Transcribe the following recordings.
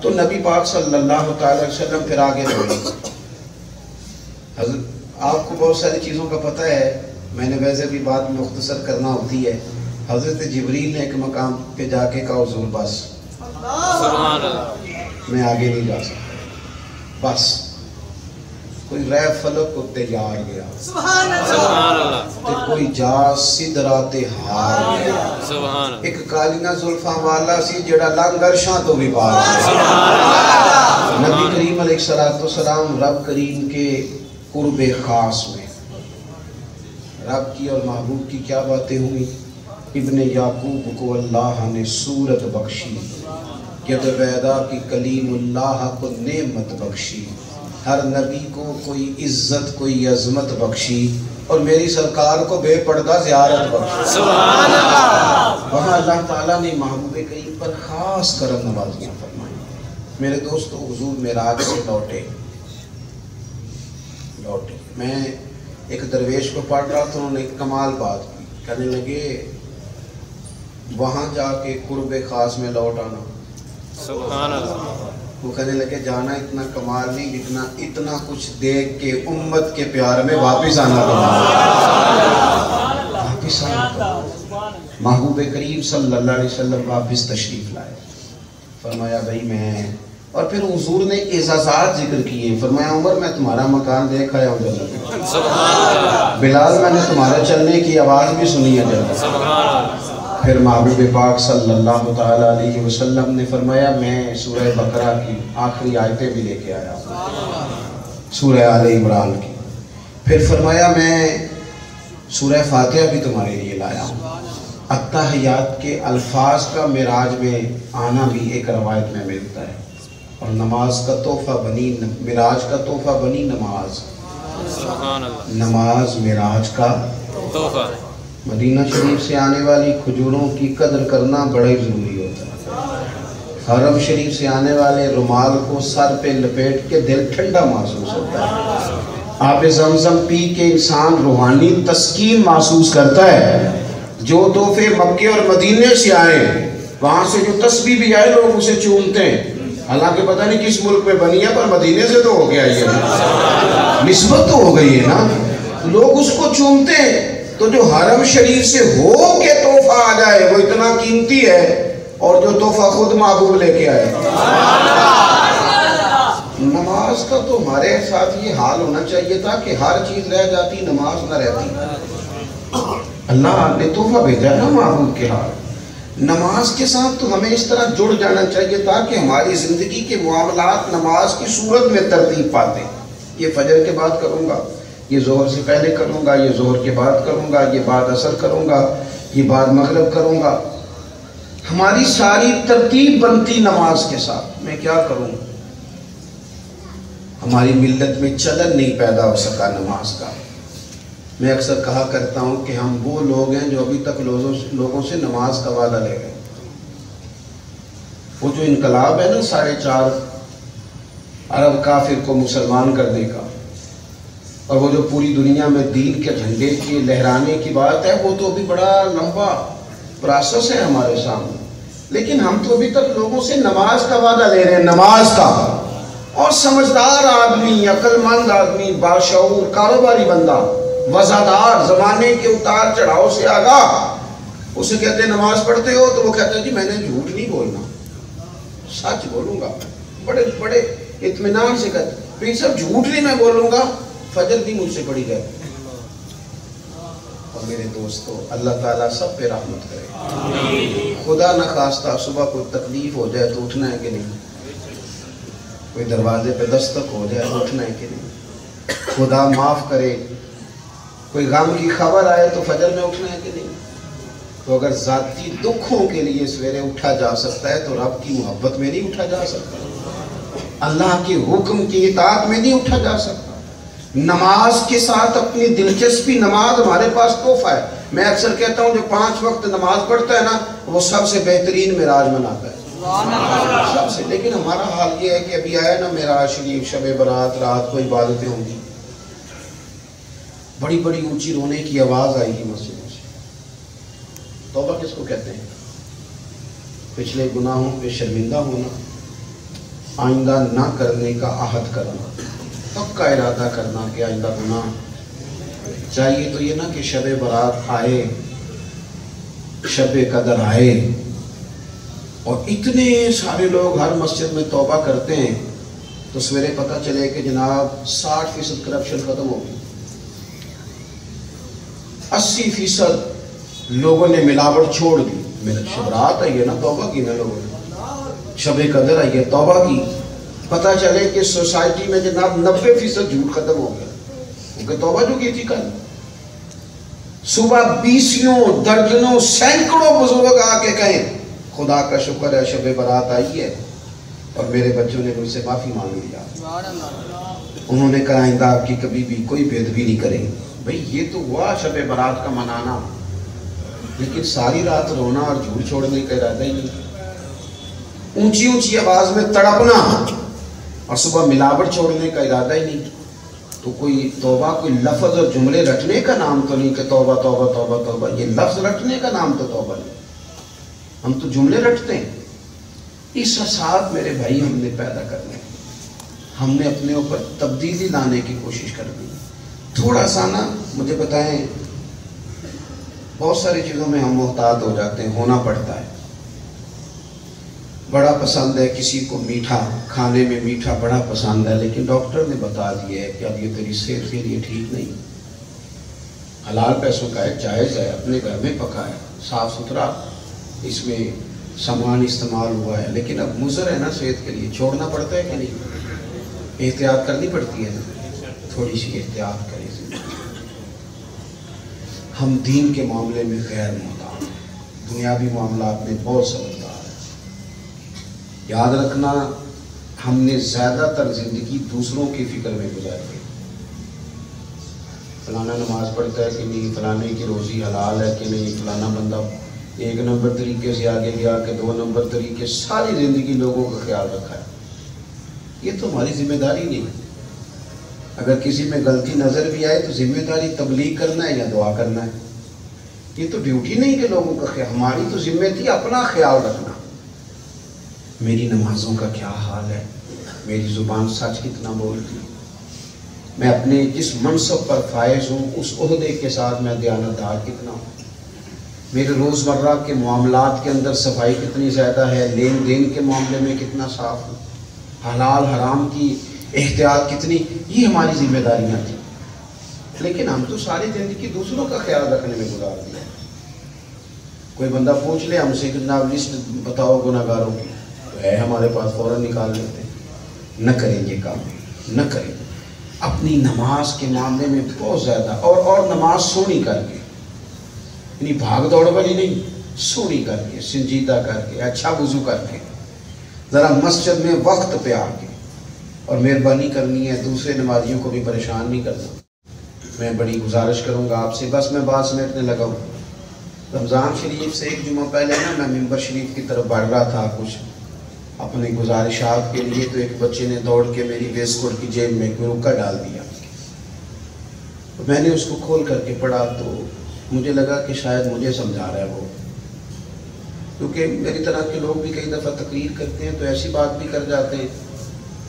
تو نبی پاک صلی اللہ علیہ وسلم پھر آگے بڑھے. حضرت آپ کو بہت ساری چیزوں کا پتہ ہے، میں نے ویسے بھی بات مختصر کرنا ہوتی ہے. حضرت جبریل نے ایک مقام پہ جا کے کہا حضور بس میں آگے نہیں جا سکتا، بس. کوئی رہ فلک کو تیار گیا، کوئی جا سدرات ہار گیا، ایک کالیاں زلفاں والا سی جڑا لنگ عرشاں تو بھی پار گیا. نبی کریم علیہ السلام رب کریم کے قرب خاص میں رب کی اور محبوب کی کیا باتیں ہوئی. ابن یعقوب کو اللہ نے صورت بخشی، ید بیدا کی کلیم اللہ کو نعمت بخشی، ہر نبی کو کوئی عزت کوئی عظمت بخشی، اور میری سرکار کو بے پردہ زیارت بخشی. سبحان اللہ. وہاں اللہ تعالیٰ نے محبوب کریم پر خاص کرم نوازیاں فرمائی. میرے دوستو حضور معراج سے لوٹے. میں ایک درویش کو پڑھ رہا تھا، انہوں نے ایک کمال بات کی. کہنے لگے وہاں جا کے قرب خاص میں لوٹ آنا. سبحان اللہ. وہ کہنے لگے جانا اتنا کمال نہیں جتنا اتنا کچھ دیکھ کے امت کے پیار میں واپس آنا کمال. واپس آنا. محبوب کریم صلی اللہ علیہ وسلم واپس تشریف لائے. فرمایا بھائی میں، اور پھر حضور نے اعزازات ذکر کیے. فرمایا عمر میں تمہارا مکان دیکھ آیا ہوں جنت میں. بلال میں نے تمہارے چلنے کی آواز بھی سنی ہے جنت. پھر محبوب پاک صلی اللہ تعالیٰ علیہ وسلم نے فرمایا میں سورہ بقرہ کی آخری آیتیں بھی لے کے آیا ہوں، سورہ آل عمران کی. پھر فرمایا میں سورہ فاتحہ بھی تمہارے لیے لایا ہوں. التحیات کے الفاظ کا معراج میں آنا بھی ایک روایت میں ملتا ہے. اور نماز کا تحفہ بنی، معراج کا تحفہ بنی نماز. نماز معراج کا تحفہ. مدینہ شریف سے آنے والی کھجوروں کی قدر کرنا بڑا ہی ضروری ہوتا ہے. حرم شریف سے آنے والے رومال کو سر پہ لپیٹ کے دل ٹھنڈا محسوس ہوتا ہے. آب زمزم پی کے انسان روحانی تسکین محسوس کرتا ہے. جو تحفے مکے اور مدینے سے آئے، وہاں سے جو تسبیح بھی آئے لوگ اسے چومتے ہیں، حالانکہ پتہ نہیں کس ملک میں بنی ہے، پر مدینے سے تو ہو گیا یہ نسبت تو ہو گئی ہے نا. لوگ اس کو چومتے ہیں. تو جو حرم شریف سے ہو کے تحفہ آ جائے وہ اتنا قیمتی ہے، اور جو تحفہ خود محبوب لے کے آئے. نماز کا تو ہمارے ساتھ یہ حال ہونا چاہیے تھا کہ ہر چیز رہ جاتی نماز نہ رہتی. اللہ نے تحفہ بھیجا نا محبوب کے حال. نماز کے ساتھ تو ہمیں اس طرح جڑ جانا چاہیے تھا کہ ہماری زندگی کے معاملات نماز کی صورت میں ترتیب پاتے. یہ فجر کے بعد کروں گا، یہ ظہر سے پہلے کروں گا، یہ ظہر کے بعد کروں گا، یہ بعد عصر کروں گا، یہ بعد مغرب کروں گا. ہماری ساری ترتیب بنتی نماز کے ساتھ. میں کیا کروں؟ ہماری ملت میں چلن نہیں پیدا ہو سکا نماز کا. میں اکثر کہا کرتا ہوں کہ ہم وہ لوگ ہیں جو ابھی تک لوگوں سے نماز کا وعدہ لے گئے. وہ جو انقلاب ہے نا 4.5 ارب کافر کو مسلمان کرنے کا، اور وہ جو پوری دنیا میں دین کے جھنڈے کے لہرانے کی بات ہے، وہ تو ابھی بڑا لمبا پروسیس ہے ہمارے سامنے. لیکن ہم تو ابھی تک لوگوں سے نماز کا وعدہ لے رہے ہیں، نماز کا. اور سمجھدار آدمی، عقل مند آدمی، باشعور کاروباری بندہ، وزادار، زمانے کے اتار چڑھاؤ سے آگاہ، اسے کہتے ہیں نماز پڑھتے ہو؟ تو وہ کہتے ہیں جی میں نے جھوٹ نہیں بولنا، سچ بولوں گا. بڑے بڑے اطمینان سے کہتے ہیں سب جھوٹ نہیں میں بولوں گا، فجر بھی مجھ سے پڑھی جائے. اور میرے دوستو اللہ تعالیٰ سب پہ رحمت کرے. خدا نہ خواستہ صبح کوئی تکلیف ہو جائے تو اٹھنا ہے کہ نہیں؟ کوئی دروازے پہ دستک ہو جائے تو اٹھنا ہے کہ نہیں؟ خدا معاف کرے کوئی غم کی خبر آئے تو فجر میں اٹھنا ہے کہ نہیں؟ تو اگر ذاتی دکھوں کے لیے سویرے اٹھا جا سکتا ہے تو رب کی محبت میں نہیں اٹھا جا سکتا؟ اللہ کے حکم کی اطاعت میں نہیں اٹھا جا سکتا؟ نماز کے ساتھ اپنی دلچسپی، نماز ہمارے پاس تحفہ ہے. میں اکثر کہتا ہوں جو 5 وقت نماز پڑھتا ہے نا وہ سب سے بہترین معراج مناتا ہے سب سے. لیکن ہمارا حال یہ ہے کہ ابھی آیا نا معراج شریف، شب برات، رات کو عبادتیں ہوں گی، بڑی بڑی اونچی رونے کی آواز آئے گی مسجدوں سے. توبہ کس کو کہتے ہیں؟ پچھلے گناہوں پہ شرمندہ ہونا. آئندہ نہ کرنے کا عہد کرنا، پکا ارادہ کرنا کہ آئندہ گناہ چاہیے تو یہ نہ کہ شب برات آئے، شب قدر آئے اور اتنے سارے لوگ ہر مسجد میں توبہ کرتے ہیں تو سویرے پتہ چلے کہ جناب 60% کرپشن ختم ہو گئی، 80% لوگوں نے ملاوٹ چھوڑ دی۔ شب رات آئی ہے نا، توبہ کی نا لوگوں نے، شب قدر آئی ہے، توبہ کی، پتہ چلے کہ سوسائٹی میں جناب 90% جھوٹ ختم ہو گیا کیونکہ توبہ جو کی تھی کل۔ صبح 20 درجنوں سینکڑوں بزرگ آ کے کہیں خدا کا شکر ہے شب برات آئی ہے اور میرے بچوں نے مجھ سے معافی مانگ لیا، انہوں نے کہا آئندہ آپ کی کبھی بھی کوئی بے ادبی نہیں کریں۔ بھئی یہ تو ہوا شب برات کا منانا، لیکن ساری رات رونا اور جھوٹ چھوڑنے کا ارادہ ہی نہیں، اونچی اونچی آواز میں تڑپنا اور صبح ملاوٹ چھوڑنے کا ارادہ ہی نہیں۔ تو کوئی توبہ کوئی لفظ اور جملے رٹنے کا نام تو نہیں کہ توبہ توبہ توبہ توبہ، یہ لفظ رٹنے کا نام تو توبہ نہیں، ہم تو جملے رٹتے ہیں۔ اس احساس میرے بھائی ہم نے پیدا کرنے، ہم نے اپنے اوپر تبدیلی لانے کی کوشش کرنی۔ تھوڑا سا نا مجھے بتائیں، بہت ساری چیزوں میں ہم محتاط ہو جاتے ہیں، ہونا پڑتا ہے۔ بڑا پسند ہے کسی کو میٹھا، کھانے میں میٹھا بڑا پسند ہے، لیکن ڈاکٹر نے بتا دیا ہے کہ اب یہ تیری صحت کے لیے ٹھیک نہیں، حلال پیسوں کا ہے، جائز ہے، اپنے گھر میں پکا ہے، صاف ستھرا اس میں سامان استعمال ہوا ہے، لیکن اب مضر ہے نا صحت کے لیے، چھوڑنا پڑتا ہے کہ نہیں؟ احتیاط کرنی پڑتی ہے نا، تھوڑی سی احتیاط کریں۔ ہم دین کے معاملے میں غیر محتاط ہیں، دنیاوی معاملات میں بہت سمجھدار ہیں۔ یاد رکھنا ہم نے زیادہ تر زندگی دوسروں کی فکر میں گزاری ہے، فلانا نماز پڑھتا ہے کہ نہیں، فلانے کی روزی حلال ہے کہ نہیں، فلانا بندہ 1 نمبر طریقے سے آگے گیا کہ 2 نمبر طریقے، ساری زندگی لوگوں کا خیال رکھا ہے۔ یہ تو ہماری ذمہ داری نہیں۔ اگر کسی میں غلطی نظر بھی آئے تو ذمہ داری تبلیغ کرنا ہے یا دعا کرنا ہے، یہ تو ڈیوٹی نہیں کہ لوگوں کا خیال، ہماری تو ذمہ تھی اپنا خیال رکھنا۔ میری نمازوں کا کیا حال ہے، میری زبان سچ کتنا بولتی، میں اپنے جس منصب پر فائز ہوں اس عہدے کے ساتھ میں دیانتدار کتنا ہوں، میرے روزمرہ کے معاملات کے اندر صفائی کتنی زیادہ ہے، لین دین کے معاملے میں کتنا صاف ہوں، حلال حرام کی احتیاط کتنی، یہ ہماری ذمہ داریاں تھیں۔ لیکن ہم تو ساری زندگی دوسروں کا خیال رکھنے میں گزار دیا۔ کوئی بندہ پوچھ لے ہم سے کہ جناب لسٹ بتاؤ گناہگاروں کی، تو ہے ہمارے پاس فوراً نکال لیتے ہیں۔ نہ کریں یہ کام، نہ کریں۔ اپنی نماز کے معاملے میں بہت زیادہ اور نماز سونی کر کے، یعنی بھاگ دوڑ والی نہیں، سونی کر کے، سنجیدہ کر کے، اچھا وضو کر کے، ذرا مسجد میں وقت پہ آ کے، اور مہربانی کرنی ہے دوسرے نمازیوں کو بھی پریشان نہیں کرنا۔ میں بڑی گزارش کروں گا آپ سے، بس میں بات سمیٹنے لگا ہوں۔ رمضان شریف سے 1 جمعہ پہلے نا میں ممبر شریف کی طرف بڑھ رہا تھا کچھ اپنے گزارشات کے لیے، تو ایک بچے نے دوڑ کے میری ویسٹ کوٹ کی جیب میں کوئی رکا ڈال دیا، تو میں نے اس کو کھول کر کے پڑھا، تو مجھے لگا کہ شاید مجھے سمجھا رہا ہے وہ، کیونکہ میری طرح کے لوگ بھی کئی دفعہ تقریر کرتے ہیں تو ایسی بات بھی کر جاتے ہیں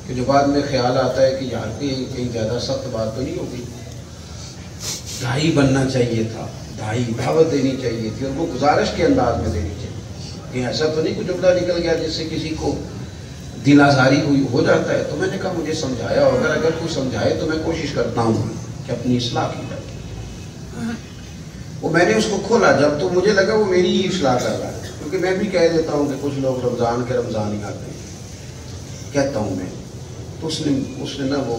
کہ جو بعد میں خیال آتا ہے کہ یار کہیں زیادہ سخت بات تو نہیں ہوگی۔ داعی بننا چاہیے تھا، داعی دعوت دینی چاہیے تھی، اور وہ گزارش کے انداز میں دینی چاہیے، کہ ایسا تو نہیں کوئی جملہ نکل گیا جس سے کسی کو دل آزاری ہو جاتا ہے۔ تو میں نے کہا مجھے سمجھایا، اگر کوئی سمجھائے تو میں کوشش کرتا ہوں کہ اپنی اصلاح کی جائے۔ وہ میں نے اس کو کھولا جب، تو مجھے لگا وہ میری ہی اصلاح کر رہا ہے، کیونکہ میں بھی کہہ دیتا ہوں کہ کچھ لوگ رمضان کے رمضان ہی آتے ہیں، کہتا ہوں میں۔ تو اس نے نا وہ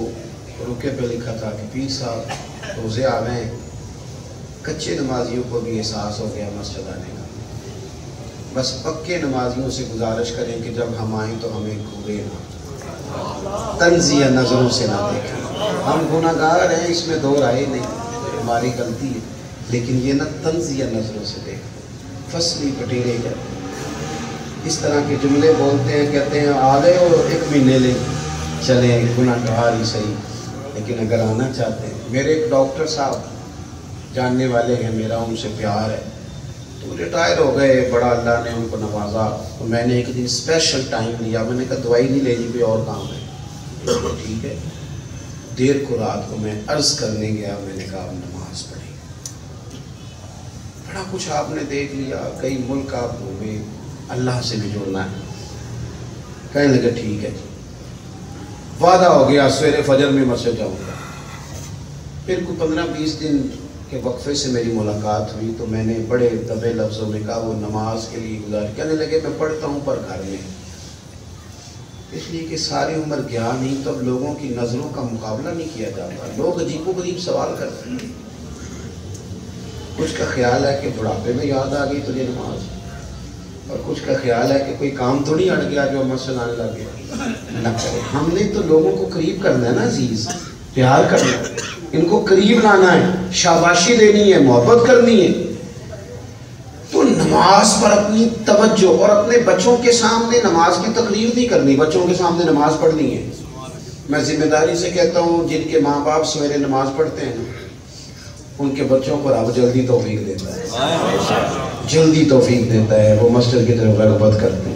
رکے پہ لکھا تھا کہ پیر صاحب روزے آ گئے، کچے نمازیوں کو بھی احساس ہو گیا مسجد آنے کا، بس پکے نمازیوں سے گزارش کریں کہ جب ہم آئیں تو ہمیں گھورے نہ، طنزیہ نظروں سے نہ دیکھیں۔ ہم گناہگار ہیں، اس میں دو رائے نہیں، ہماری غلطی ہے، لیکن یہ نہ طنزیہ نظروں سے دیکھیں، فصلی پٹیرے کہتے ہیں، اس طرح کے جملے بولتے ہیں، کہتے ہیں آ گئے ہو 1 مہینے لے چلیں، گناہگار ہی صحیح، لیکن اگر آنا چاہتے ہیں۔ میرے ایک ڈاکٹر صاحب جاننے والے ہیں، میرا ان سے پیار ہے، تو ریٹائر ہو گئے، بڑا اللہ نے ان کو نوازا، تو میں نے ایک دن اسپیشل ٹائم لیا، میں نے کہا دوائی نہیں لینی، کوئی اور کام ہے، ٹھیک ہے۔ دیر کو رات کو میں عرض کرنے گیا، میں نے کہا نماز پڑھی، بڑا کچھ آپ نے دیکھ لیا، کئی ملک آپ گھومے، اللہ سے بھی جڑنا ہے۔ کہنے لگے ٹھیک ہے جی، وعدہ ہو گیا سویرے فجر میں مسجد جاؤں گا۔ پھر کوئی 15-20 دن کے وقفے سے میری ملاقات ہوئی، تو میں نے بڑے دبے لفظوں میں کہا وہ نماز کے لیے گزارش، کہنے لگے میں پڑھتا ہوں پر گھر میں، اس لیے کہ ساری عمر گیا نہیں، تو اب لوگوں کی نظروں کا مقابلہ نہیں کیا جاتا، لوگ عجیب و غریب سوال کرتے ہیں، کچھ کا خیال ہے کہ بڑھاپے میں یاد آ گئی تجھے نماز، اور کچھ کا خیال ہے کہ کوئی کام تو نہیں اڑ گیا جو مسجد آنے لگ گیا، نہ کرے۔ ہم نے تو لوگوں کو قریب کرنا ہے نا عزیز، پیار کرنا ہے، ان کو قریب لانا ہے، شاباشی دینی ہے، محبت کرنی ہے۔ تو نماز پر اپنی توجہ، اور اپنے بچوں کے سامنے نماز کی تقریر نہیں کرنی، بچوں کے سامنے نماز پڑھنی ہے۔ میں ذمہ داری سے کہتا ہوں جن کے ماں باپ سویرے نماز پڑھتے ہیں ان کے بچوں پر اب جلدی توفیق دیتا ہے، جلدی توفیق دیتا ہے، وہ مسجد کی طرف رغبت کرتے ہیں۔